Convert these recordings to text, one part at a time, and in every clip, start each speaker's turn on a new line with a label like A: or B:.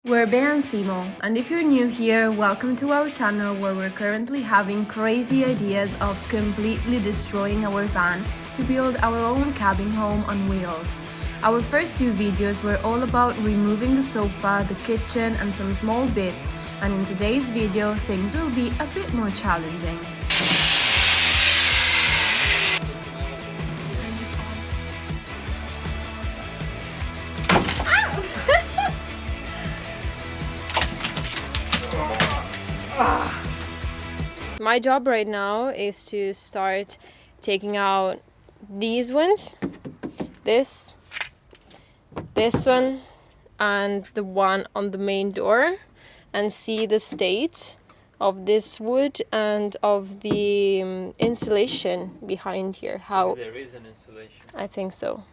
A: We're Bea and Simo, and if you're new here, welcome to our channel where we're currently having crazy ideas of completely destroying our van to build our own cabin home on wheels. Our first two videos were all about removing the sofa, the kitchen and some small bits, and in today's video things will be a bit more challenging. My job right now is to start taking out these ones, this one, and the one on the main door, and see the state of this wood and of the insulation behind here. How
B: there is an insulation.
A: I think so.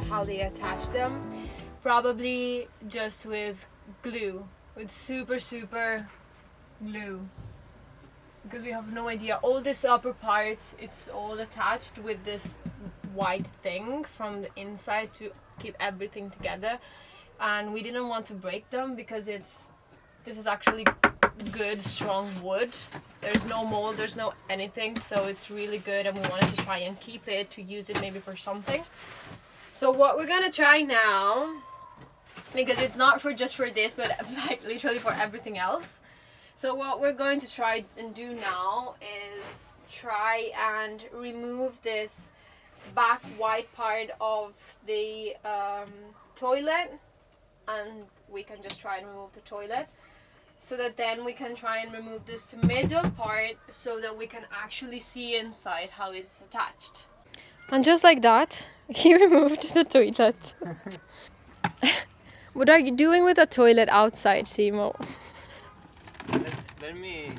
A: How they attach them, probably just with glue, with super glue, because we have no idea. All this upper part, it's all attached with this white thing from the inside to keep everything together, and we didn't want to break them because this is actually good strong wood. There's no mold, there's no anything, so it's really good, and we wanted to try and keep it to use it maybe for something. So what we're gonna try now, because it's not for just for this, but like literally for everything else. So what we're going to try and do now is try and remove this back white part of the toilet, and we can just try and remove the toilet, so that then we can try and remove this middle part so that we can actually see inside how it's attached. And just like that, he removed the toilet. What are you doing with a toilet outside, Simo?
B: Let me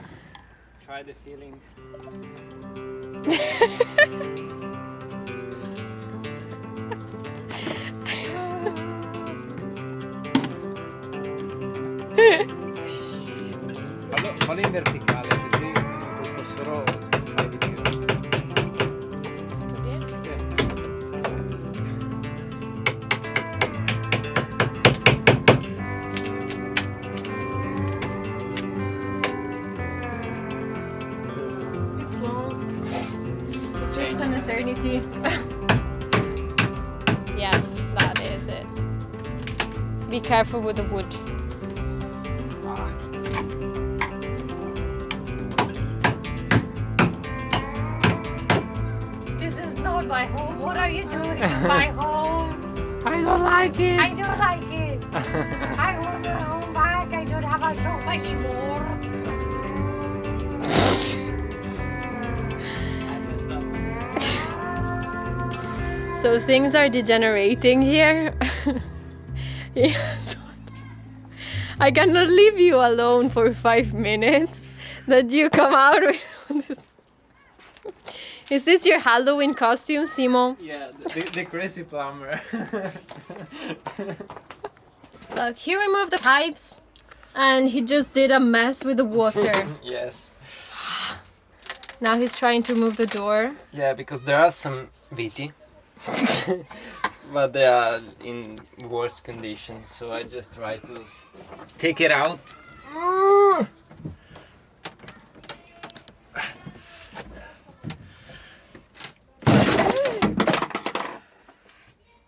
B: try the feeling. Fallo in verticale, così possono fare di più.
A: An eternity. Yes, that is it. Be careful with the wood. This is not my home. What are you doing in my home?
B: I don't like it.
A: I don't like it. I want my home back. I don't have a sofa anymore. So things are degenerating here. Yes. I cannot leave you alone for 5 minutes. That you come out with this. Is this your Halloween costume, Simo?
B: Yeah, the crazy plumber.
A: Look, he removed the pipes and he just did a mess with the water.
B: Yes.
A: Now he's trying to remove the door.
B: Yeah, because there are some VITA. But they are in worse condition, so I just try to take it out.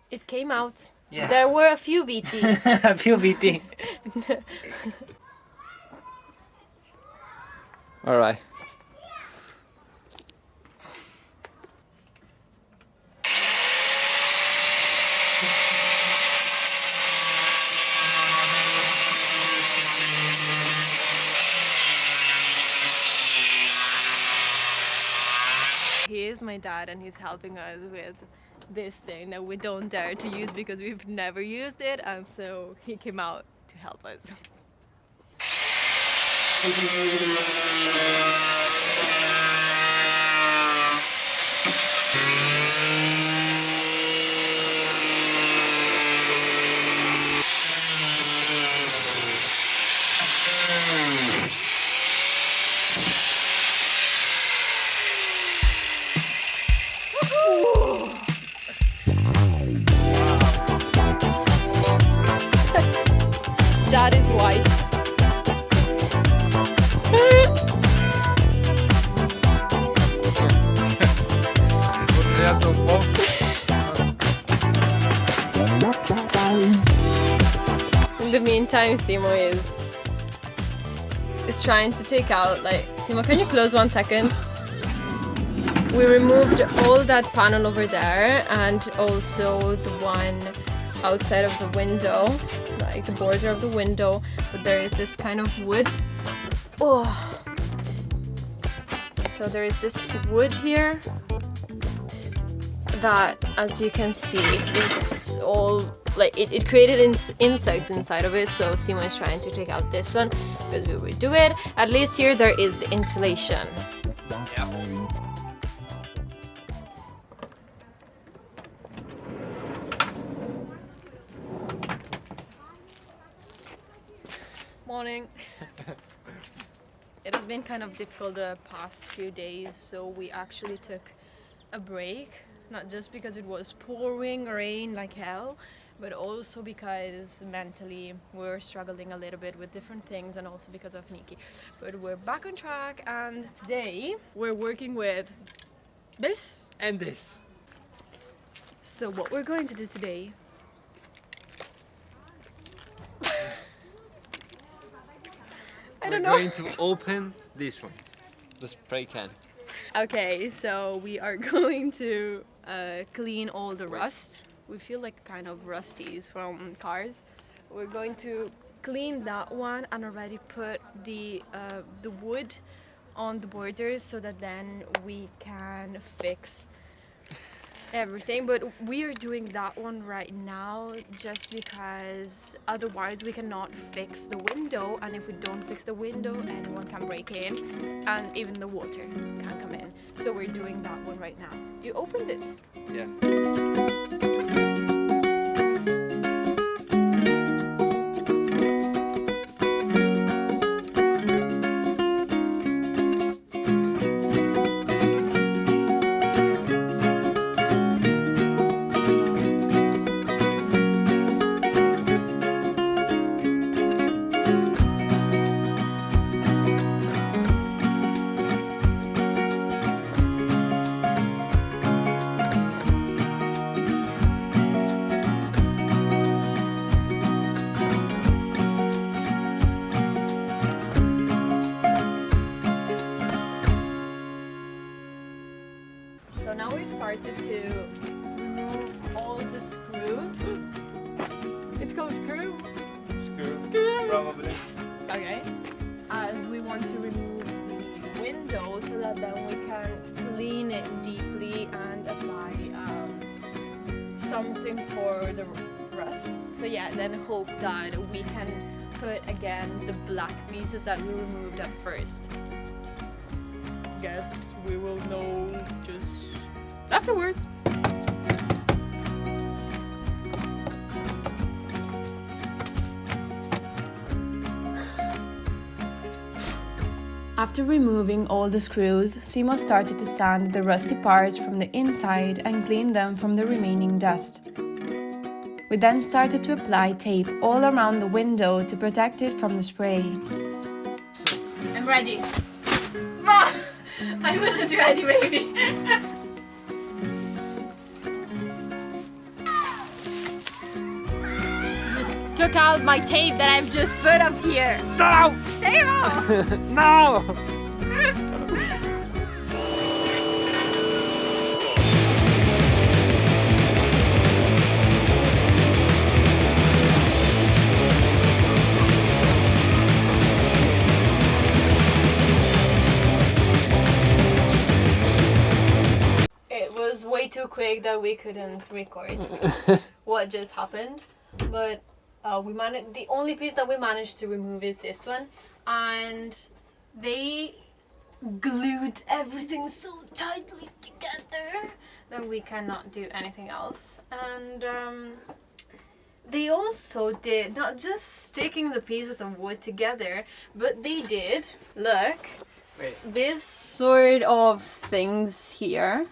A: It came out.
B: Yeah.
A: There were a few VT.
B: A few VT. All right.
A: my dad, and he's helping us with this thing that we don't dare to use because we've never used it, and so he came out to help us. That is white. In the meantime, Simo is trying to take out, like, Simo, can you close 1 second? We removed all that panel over there and also the one outside of the window, like the border of the window, but there is this kind of wood. Oh, so there is this wood here that, as you can see, it's all like it created insects inside of it. So Simo is trying to take out this one because we will do it. At least here there is the insulation.
B: Yeah.
A: Morning. It has been kind of difficult the past few days, so we actually took a break, not just because it was pouring rain like hell, but also because mentally we're struggling a little bit with different things, and also because of Nikki. But we're back on track, and today we're working with this
B: And this.
A: So what we're going to do today I don't know.
B: We're going to open this one, the spray can.
A: Okay, so we are going to clean all the rust. We feel like kind of rusties from cars. We're going to clean that one and already put the wood on the borders so that then we can fix everything. But we are doing that one right now just because otherwise we cannot fix the window, and if we don't fix the window, anyone can break in and even the water can come in. So we're doing that one right now. You opened it.
B: Yeah.
A: So now we've started to remove all the screws. It's called screw? Screw.
B: Probably.
A: Okay. As we want to remove the window so that then we can clean it deeply and apply something for the rust. So yeah, then hope that we can put again the black pieces that we removed at first. Guess we will know just afterwards. After removing all the screws, Simo started to sand the rusty parts from the inside and clean them from the remaining dust. We then started to apply tape all around the window to protect it from the spray. I'm ready. I wasn't ready, baby. Just took out my tape that I've just put up here.
B: No!
A: Tape off!
B: No!
A: big that we couldn't record what just happened. But we managed. The only piece that we managed to remove is this one, and they glued everything so tightly together that we cannot do anything else. And they also did not just sticking the pieces of wood together, but they did, look, this sort of things here.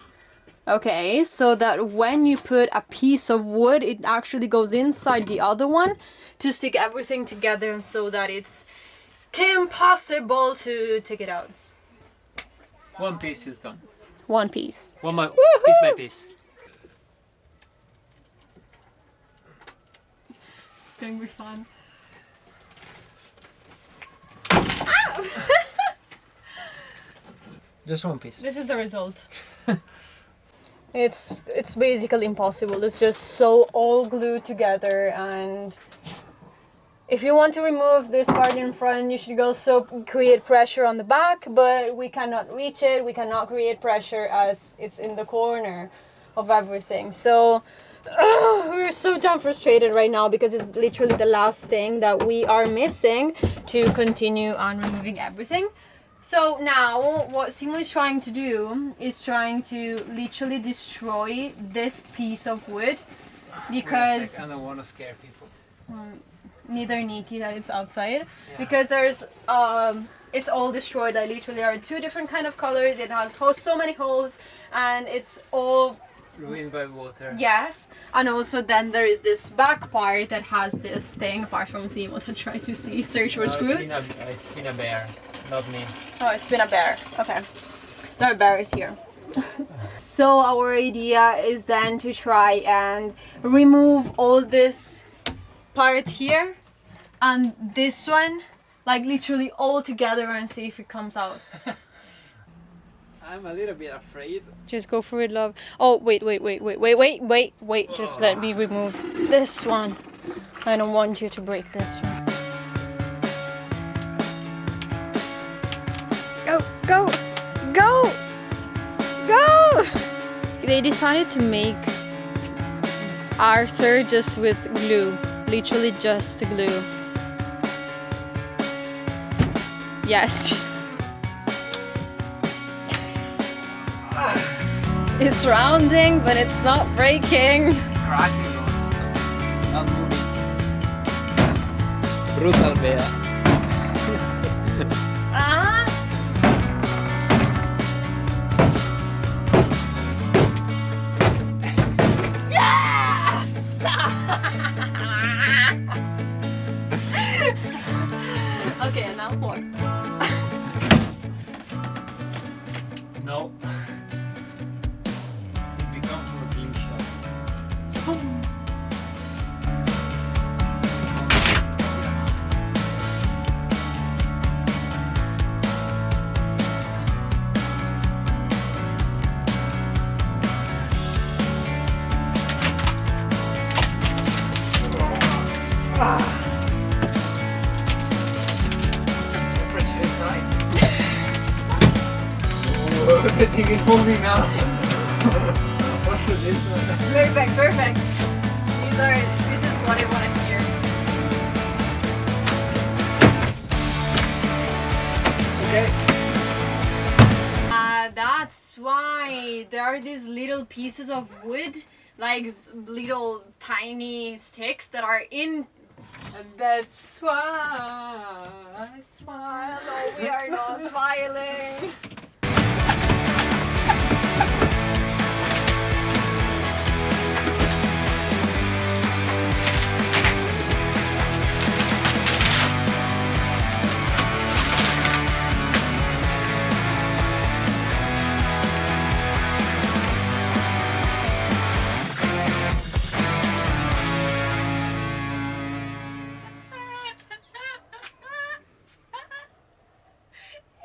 A: Okay, so that when you put a piece of wood, it actually goes inside the other one to stick everything together, and so that it's impossible to take it out.
C: One piece is gone.
A: One piece.
C: One more piece by piece.
A: It's going to be fun.
C: Just one piece.
A: This is the result. It's basically impossible. It's just so all glued together, and if you want to remove this part in front, you should also create pressure on the back, but we cannot reach it. We cannot create pressure as it's in the corner of everything. So we're so damn frustrated right now because it's literally the last thing that we are missing to continue on removing everything. So now what Simo is trying to do is trying to literally destroy this piece of wood because
C: I don't want to scare people.
A: Neither Nikki that is outside, because there's it's all destroyed. Like literally there are two different kind of colors. It has so many holes, and it's all
C: Ruined by water.
A: yes. And also then there is this back part that has this thing, apart from Simo that tried to search for screws.
C: It's been a bear, not me.
A: Oh, it's been a bear. Okay. There are bears here. So our idea is then to try and remove all this part here and this one, like literally all together, and see if it comes out.
C: I'm a little bit afraid.
A: Just go for it, love. Oh, wait. Just let me remove this one. I don't want you to break this one. Go! They decided to make Arthur just with glue. Literally just glue. Yes. It's rounding, but it's not breaking.
C: It's cracking also. Not moving. Brutal Bea.
A: Ah! Yes! Okay, and now more.
C: No. It becomes a slingshot. Pressure inside. Oh, everything is moving now. What's this one?
A: Perfect. This is what I want to hear.
C: Okay.
A: That's why there are these little pieces of wood, like little tiny sticks that are in.
C: And that's why I smile.
A: No, we are not smiling.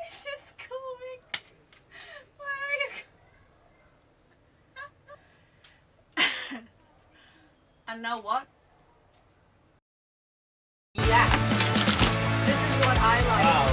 A: It's just coming. Where are you? And now what? Yes. This is what I like.
C: Wow.